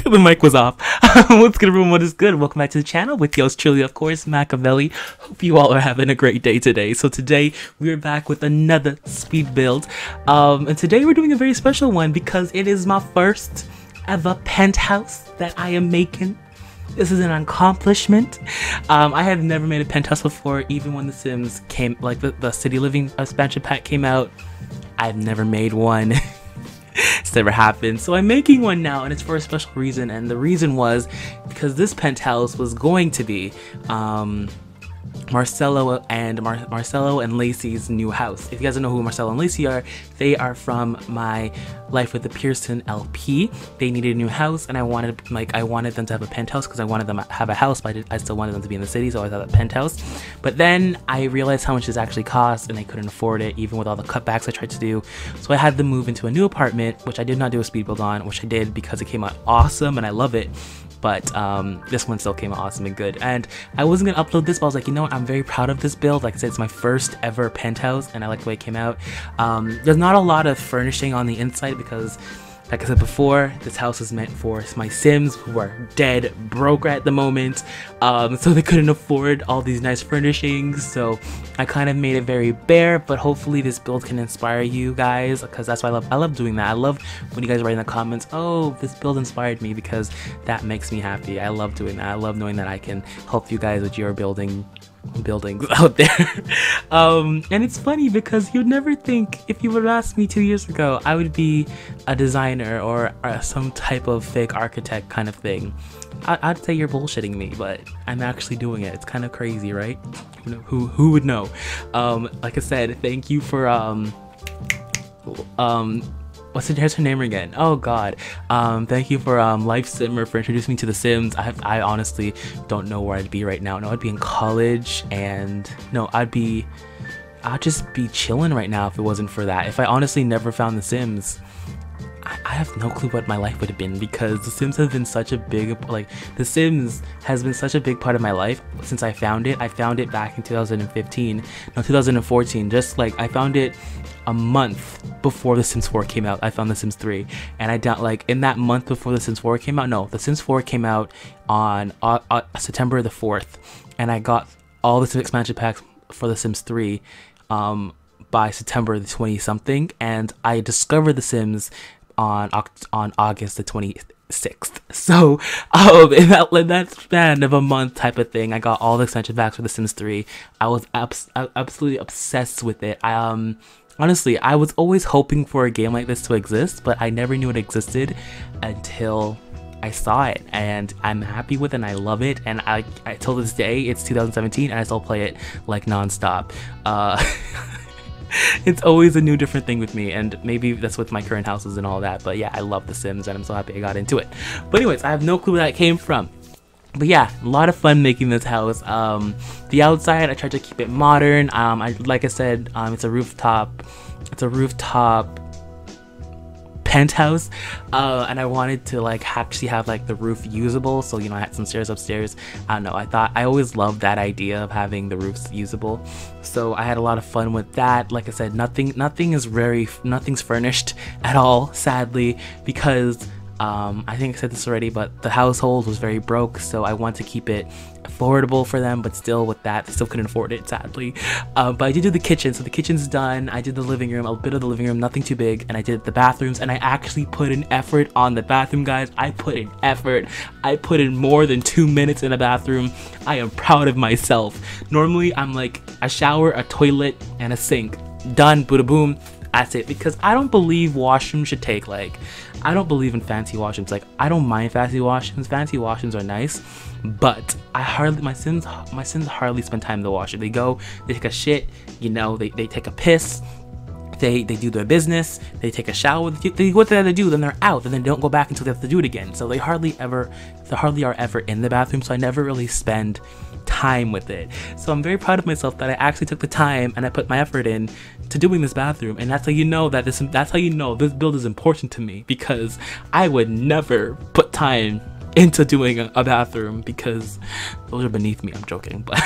The mic was off. What's good, everyone? What is good? Welcome back to the channel with yours truly, of course, Machiavelli. Hope you all are having a great day today. So today we are back with another speed build. And today we're doing a very special one because it is my first ever penthouse that I am making. This is an accomplishment. I have never made a penthouse before, even when The Sims came, like the city living expansion pack came out. I've never made one. It's never happened, so I'm making one now, and it's for a special reason. And the reason was because this penthouse was going to be Marcelo and Lacey's new house. If you guys don't know who Marcelo and Lacey are, they are from my Life with the Pearson LP. They needed a new house, and I wanted them to have a penthouse because I wanted them to have a house, but I still wanted them to be in the city, so I thought a penthouse. But then I realized how much this actually cost, and I couldn't afford it, even with all the cutbacks I tried to do. So I had them move into a new apartment, which I did not do a speed build on, which I did because it came out awesome and I love it. But this one still came out awesome and good. And I wasn't gonna upload this, but I was like, you know what, I'm very proud of this build. Like I said, it's my first ever penthouse, and I like the way it came out. There's not a lot of furnishing on the inside because, like I said before, this house is meant for my Sims who are dead broke at the moment, so they couldn't afford all these nice furnishings. So I kind of made it very bare, but hopefully this build can inspire you guys, because that's what I love doing that. I love when you guys write in the comments, oh, this build inspired me, because that makes me happy. I love doing that. I love knowing that I can help you guys with your buildings out there. And it's funny because you'd never think, if you would have asked me 2 years ago, I would be a designer or some type of fake architect kind of thing. I'd say you're bullshitting me, but I'm actually doing it. It's kind of crazy, right? You know, who would know? Like I said, thank you for here's her name again. Oh god. Thank you for Life Simmer for introducing me to The Sims. I honestly don't know where I'd be right now. No, I'd be in college, and no, I'd just be chilling right now if it wasn't for that. If I honestly never found The Sims, I have no clue what my life would have been, because The Sims have been such a big, The Sims has been such a big part of my life since I found it. I found it back in 2014, just like I found it a month before The Sims 4 came out. I found The Sims 3, and I don't in that month before The Sims 4 came out. No, The Sims 4 came out on September the 4th, and I got all the Sims expansion packs for The Sims 3 by September the 20 something, and I discovered The Sims on August the 26th. So in that span of a month type of thing, I got all the expansion packs for The Sims 3. I was absolutely obsessed with it. Honestly, I was always hoping for a game like this to exist, but I never knew it existed until I saw it, and I'm happy with it and I love it. And I till this day, it's 2017, and I still play it like nonstop. It's always a new different thing with me, and maybe that's with my current houses and all that, but yeah, I love The Sims and I'm so happy I got into it. But anyways, I have no clue where that came from. But yeah, a lot of fun making this house. The outside, I tried to keep it modern. Like I said, it's a rooftop penthouse, and I wanted to actually have the roof usable, so you know, I had some stairs upstairs. I don't know, I always loved that idea of having the roofs usable, so I had a lot of fun with that. Like I said, nothing's furnished at all, sadly, because I think I said this already, but the household was very broke, so I want to keep it affordable for them, but still with that, they still couldn't afford it, sadly. But I did do the kitchen, so the kitchen's done. I did the living room, a bit of the living room, nothing too big, and I did the bathrooms, and I actually put in effort on the bathroom, guys. I put in effort. I put in more than 2 minutes in a bathroom. I am proud of myself. Normally, I'm like a shower, a toilet, and a sink. Done, bada boom. That's it, because I don't believe washrooms should take I don't believe in fancy washrooms. I don't mind fancy washrooms. Fancy washrooms are nice, but my Sims hardly spend time in the washroom. They go, they take a shit, you know, they take a piss, they do their business, they take a shower, they do what they have to do, then they're out, and then they don't go back until they have to do it again. So they hardly are ever in the bathroom, so I never really spend time with it. So I'm very proud of myself that I actually took the time and I put my effort in to doing this bathroom, and that's how you know that this build is important to me, because I would never put time into doing a bathroom, because those are beneath me. I'm joking, but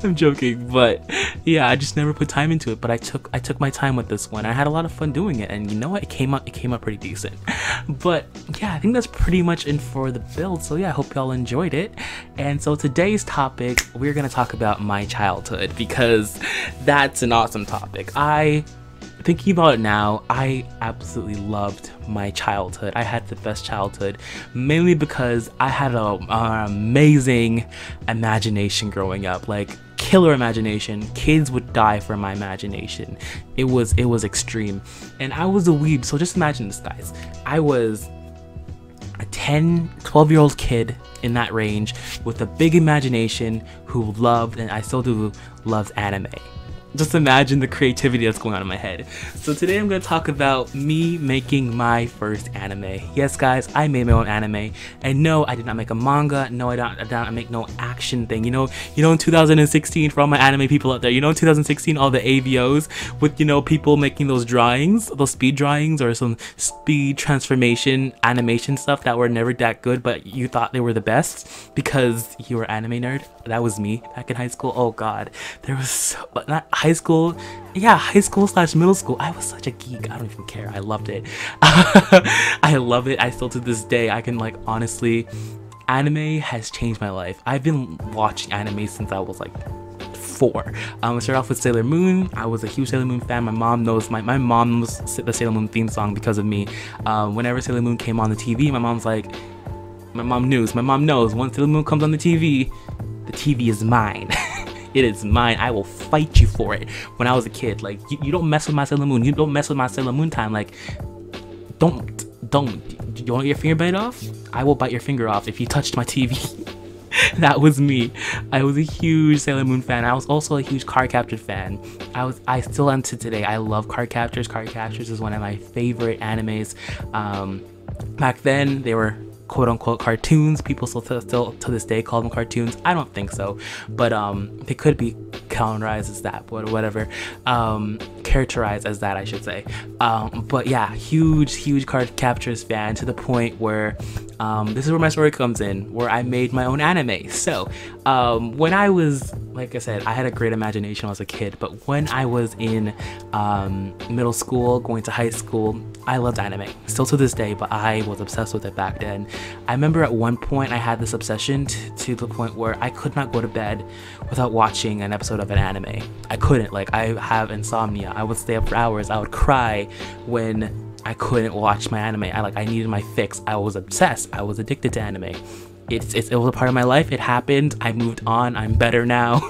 I'm joking, but Yeah, I just never put time into it, but I took my time with this one. I had a lot of fun doing it, and you know what? It came out pretty decent. But yeah, I think that's pretty much it for the build. So yeah, I hope y'all enjoyed it. And so today's topic, we're gonna talk about my childhood, because that's an awesome topic. Thinking about it now, I absolutely loved my childhood. I had the best childhood, mainly because I had an amazing imagination growing up, like killer imagination. Kids would die for my imagination. It was extreme, and I was a weeb. So just imagine this, guys. I was a 12-year-old kid in that range with a big imagination who loved, and I still do, loves anime. Just imagine the creativity that's going on in my head. So today I'm going to talk about me making my first anime. Yes, guys, I made my own anime. And no, I did not make a manga. No, I did not make no action thing. You know, in 2016, for all my anime people out there, in 2016, all the AVOs with, people making those drawings, those speed drawings or some speed transformation animation stuff that were never that good, but you thought they were the best because you were an anime nerd. That was me back in high school. Oh God, there was not high school, yeah, high school / middle school. I was such a geek. I don't even care. I loved it. I love it. I still, to this day, I can, like, honestly, anime has changed my life. I've been watching anime since I was like 4. I started off with Sailor Moon. I was a huge Sailor Moon fan. My mom knows my mom knows the Sailor Moon theme song because of me. Whenever Sailor Moon came on the TV, my mom knows once Sailor Moon comes on the TV is mine. It is mine. I will fight you for it. When I was a kid, like, you don't mess with my Sailor Moon. You don't mess with my Sailor Moon time. Like, don't. You want your finger bite off? I will bite your finger off if you touched my TV. That was me. I was a huge Sailor Moon fan. I was also a huge Card Captor fan. I still am to today. I love Card Captors. Card Captors is one of my favorite animes. Back then, they were quote-unquote cartoons. People still to this day call them cartoons. I don't think so, but they could be categorized as that, but whatever. Characterized as that, I should say. But yeah, huge Card Captors fan, to the point where this is where my story comes in, where I made my own anime. So when I was, like I said, I had a great imagination when I was a kid, but when I was in middle school, going to high school, I loved anime. Still to this day, but I was obsessed with it back then. I remember at one point I had this obsession to the point where I could not go to bed without watching an episode of an anime. I couldn't. Like, I have insomnia. I would stay up for hours. I would cry when I couldn't watch my anime. I needed my fix. I was obsessed. I was addicted to anime. It was a part of my life. It happened. I moved on. I'm better now.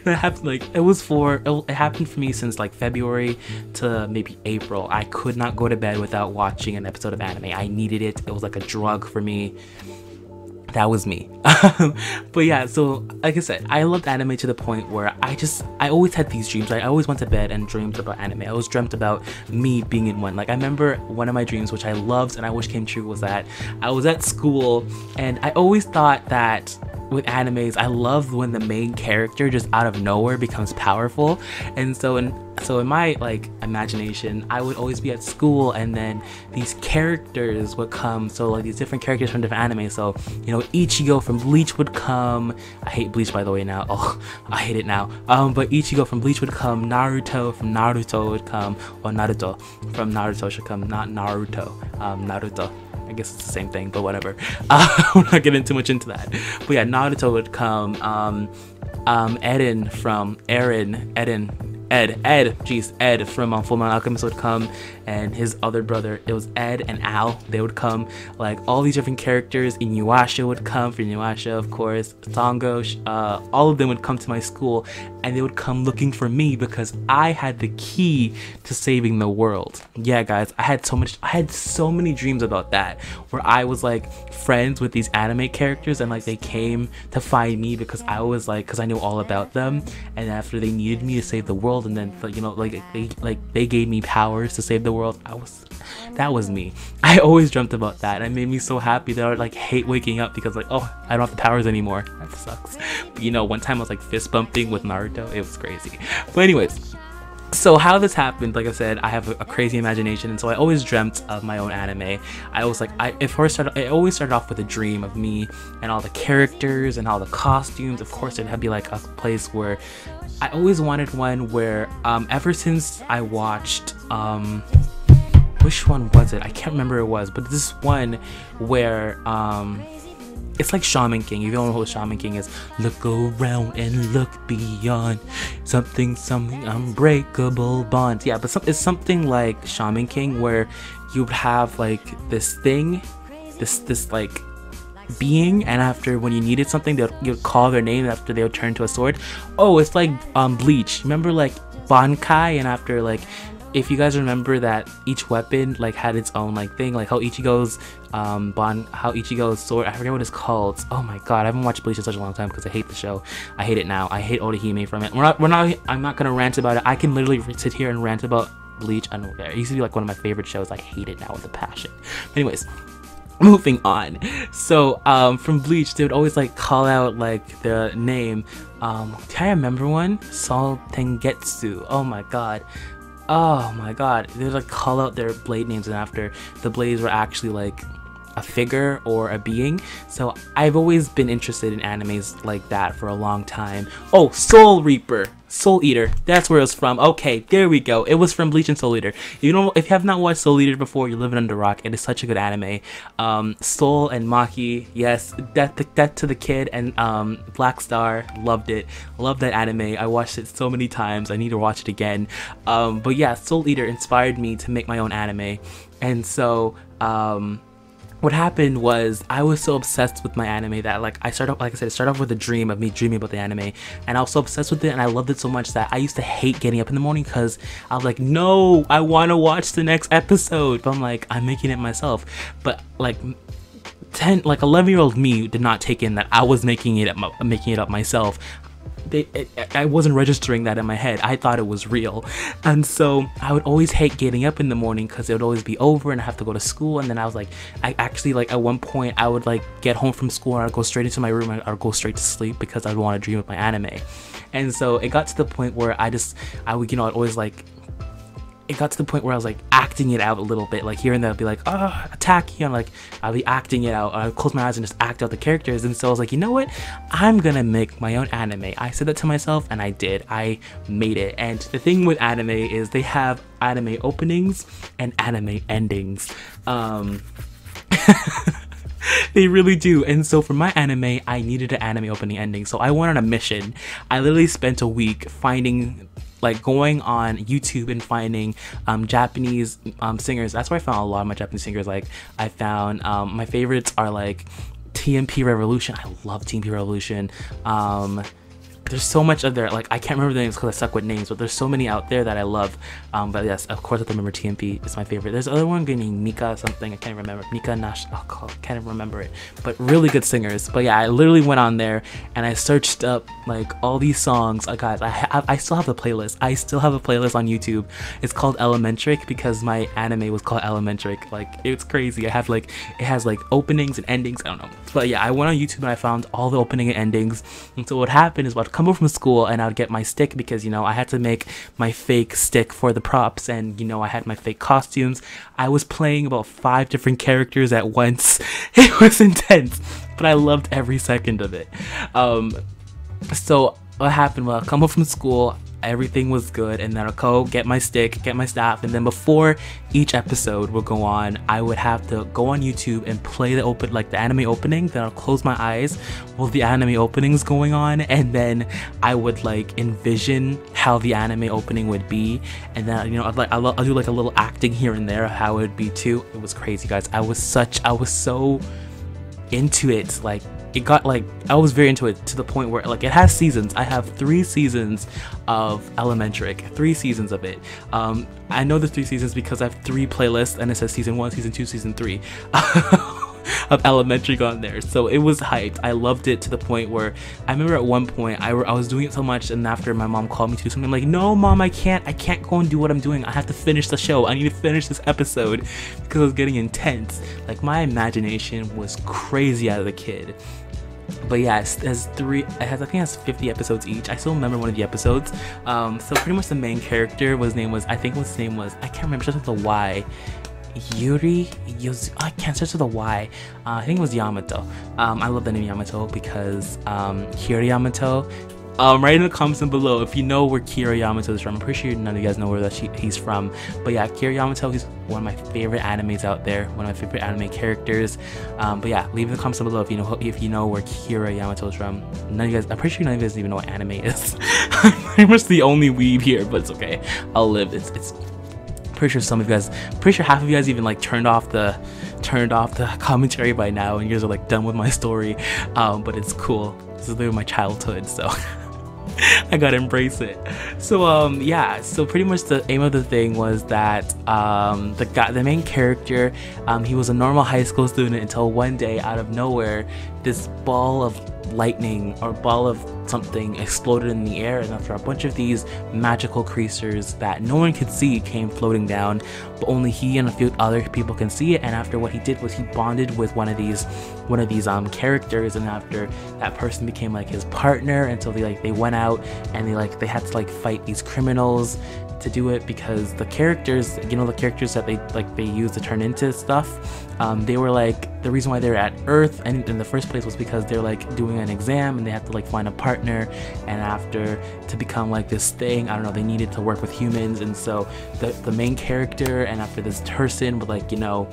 That happened, like, it happened for me since like February to maybe April. I could not go to bed without watching an episode of anime. I needed it. It was like a drug for me. That was me. But yeah, so like I said, I loved anime to the point where I always had these dreams. I always went to bed and dreamed about anime. I always dreamt about me being in one. Like, I remember one of my dreams, which I loved and I wish came true, was that I was at school, and I always thought that with animes, I love when the main character just out of nowhere becomes powerful. And so in my, like, imagination, I would always be at school, and then these characters would come. So, like, these different characters from different anime. So, Ichigo from Bleach would come. I hate Bleach, by the way, now. Oh, I hate it now. But Ichigo from Bleach would come. Naruto from Naruto would come. Or Naruto from Naruto should come. Not Naruto. Naruto. I guess it's the same thing, but whatever. We're not getting too much into that. But yeah, Naruto would come. Ed from Fullmetal Alchemist would come, and his other brother, it was Ed and Al, they would come. Like, all these different characters. Inuyasha would come, for Inuyasha, of course, Sango, all of them would come to my school, and they would come looking for me because I had the key to saving the world. Yeah, guys, I had so many dreams about that, where I was like friends with these anime characters, and like they came to find me because I was like, because I knew all about them, and after they needed me to save the world, and then they gave me powers to save the world. That was me. I always dreamt about that, and it made me so happy that I would like hate waking up because, like, oh, I don't have the powers anymore. That sucks. But one time I was like fist bumping with Naruto. It was crazy. But anyways, So how this happened, like I said, I have a crazy imagination, and so I always dreamt of my own anime. It always started off with a dream of me and all the characters and all the costumes. Of course, it'd be like a place where I always wanted one where, ever since I watched, which one was it? I can't remember it was, but this one where, it's like Shaman King. If you don't know what Shaman King is, look around and look beyond. Something unbreakable bonds. Yeah, but it's something like Shaman King, where you'd have like this thing, this like being, and after when you needed something, you'd call their name, and after they would turn to a sword. Oh, it's like Bleach. Remember like Bankai, and after like, if you guys remember that each weapon like had its own like thing, like how Ichigo's sword, I forget what it's called. Oh my god, I haven't watched Bleach in such a long time because I hate the show. I hate it now. I hate Orihime from it. I'm not gonna rant about it. I can literally sit here and rant about Bleach. I don't care. It used to be like one of my favorite shows. I hate it now with a passion. Anyways, moving on. So from Bleach, they would always like call out like the name. Can I remember one? Sol Tengetsu. Oh my god. They would like call out their blade names, and after the blades were actually like a figure or a being. So I've always been interested in animes like that for a long time. Oh, Soul Reaper, Soul Eater, that's where it was from. Okay, there we go. It was from Bleach and Soul Eater. If you have not watched Soul Eater before, you're living under a rock. It is such a good anime. Soul and Maki, yes, Death to the Kid and Black Star, loved it. Loved that anime. I watched it so many times. I need to watch it again. But yeah, Soul Eater inspired me to make my own anime, and so what happened was I was so obsessed with my anime that it started off with a dream of me dreaming about the anime, and I was so obsessed with it and I loved it so much that I used to hate getting up in the morning because I was like, no, I want to watch the next episode, but I'm like, I'm making it myself. But like 11-year-old me did not take in that I was making it up myself. I wasn't registering that in my head. I thought it was real, and so I would always hate getting up in the morning because it would always be over and I have to go to school. And then I was like, at one point I would like get home from school and I'd go straight into my room and I'd go straight to sleep because I'd want to dream of my anime. And so it got to the point where I was like acting it out a little bit, like here and there. I'd be like, oh, attack you, and like I'll be acting it out. I'd close my eyes and just act out the characters. And so I was like, you know what, I'm gonna make my own anime. I said that to myself and I did. I made it. And the thing with anime is they have anime openings and anime endings. They really do. And so for my anime, I needed an anime opening ending, so I went on a mission. I literally spent a week going on YouTube and finding Japanese singers. That's where I found a lot of my Japanese singers. Like I found my favorites are like TMP Revolution. I love TMP Revolution. There's so much of there, like I can't remember the names because I suck with names, but there's so many out there that I love. But yes, of course I remember TMP is my favorite. There's another one named Mika something, I can't remember. Mika Nash, can't remember it. But really good singers. But yeah, I literally went on there and I searched up like all these songs. Guys, I still have the playlist. I still have a playlist on YouTube. It's called Elementric because my anime was called Elementric. Like it's crazy. It has like openings and endings. I don't know. But yeah, I went on YouTube and I found all the opening and endings. And so what happened is I'd come home from school and I'd get my stick because, I had to make my fake stick for the props, and, I had my fake costumes. I was playing about 5 different characters at once. It was intense, but I loved every second of it. So what happened, well, I'd come home from school, everything was good, and then I'll go get my stick, get my staff, and then before each episode would go on, I would have to go on YouTube and play the anime opening. Then I'll close my eyes while the anime opening is going on, and then I would like envision how the anime opening would be, and then I'll do like a little acting here and there how it would be too. It was crazy, guys. I was so into it. Like I was very into it to the point where like it has seasons. I have 3 seasons of Elementric, 3 seasons of it. I know the 3 seasons because I have 3 playlists and it says season 1, season 2, season 3 of Elementric on there. So it was hyped. I loved it to the point where I remember at one point I was doing it so much, and after my mom called me to do something, I'm like, no mom, I can't go and do what I'm doing. I have to finish the show. I need to finish this episode because it was getting intense. Like my imagination was crazy as a kid. But yeah, it has I think it has 50 episodes each. I still remember one of the episodes. So pretty much the main character I think his name was, I can't remember, just with the Y. I can't search with the Y. I think it was Yamato. I love the name Yamato because Kira Yamato. Write in the comments below if you know where Kira Yamato is from. I'm pretty sure none of you guys know where he's from. But yeah, Kira Yamato, he's one of my favorite animes out there. One of my favorite anime characters. But yeah, leave in the comments below if you know where Kira Yamato is from. None of you guys, I'm pretty sure none of you guys even know what anime is. I'm pretty much the only weeb here, but it's okay. I'll live. It's pretty sure half of you guys even like turned off the commentary by now, and you guys are like done with my story. But it's cool. This is literally my childhood, so I gotta embrace it. So yeah, so pretty much the aim of the thing was that the main character, he was a normal high school student until one day, out of nowhere, this ball of lightning or ball of something exploded in the air, and after a bunch of these magical creatures that no one could see came floating down, but only he and a few other people can see it. And after, what he did was he bonded with one of these characters, and after that person became like his partner, until they went out and they had to like fight these criminals to do it, because the characters, the characters that they use to turn into stuff, they were like, the reason why they were at Earth and in the first place was because they're like doing an exam and they had to like find a partner, and after, to become like this thing, I don't know, they needed to work with humans. And so the main character and after this person would like, they'll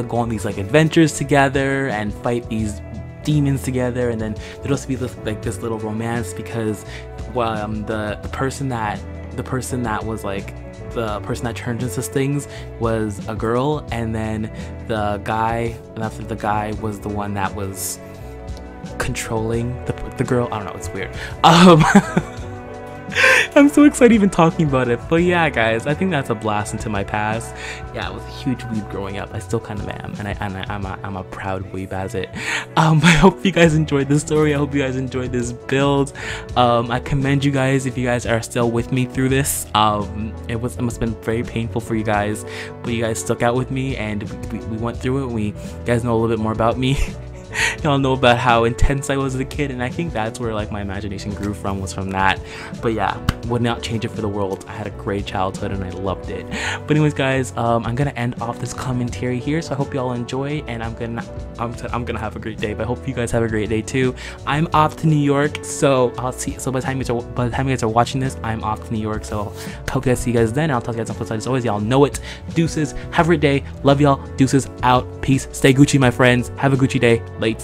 go on these like adventures together and fight these demons together, and then there'll also be this little romance, because the person that was like the person that turned into things was a girl, and then the guy was the one that was controlling the girl. I don't know, it's weird. I'm so excited even talking about it. But yeah, guys, I think that's a blast into my past. Yeah, I was a huge weeb growing up. I still kind of am, and I'm a proud weeb as it. I hope you guys enjoyed this story. I hope you guys enjoyed this build. I commend you guys if you guys are still with me through this. It must have been very painful for you guys, but you guys stuck out with me, and we went through it. You guys know a little bit more about me. Y'all know about how intense I was as a kid, and I think that's where like my imagination grew from, was from that. But yeah, would not change it for the world. I had a great childhood and I loved it. But anyways, guys, I'm gonna end off this commentary here, so I hope y'all enjoy, and I'm gonna have a great day. But I hope you guys have a great day too. I'm off to New York, so I'll see. So by the time you guys are watching this, I'm off to New York. So I hope you guys see you guys then. I'll talk to you guys on the flip side. As always, y'all know it. Deuces. Have a great day. Love y'all. Deuces out. Peace. Stay Gucci, my friends. Have a Gucci day. Late.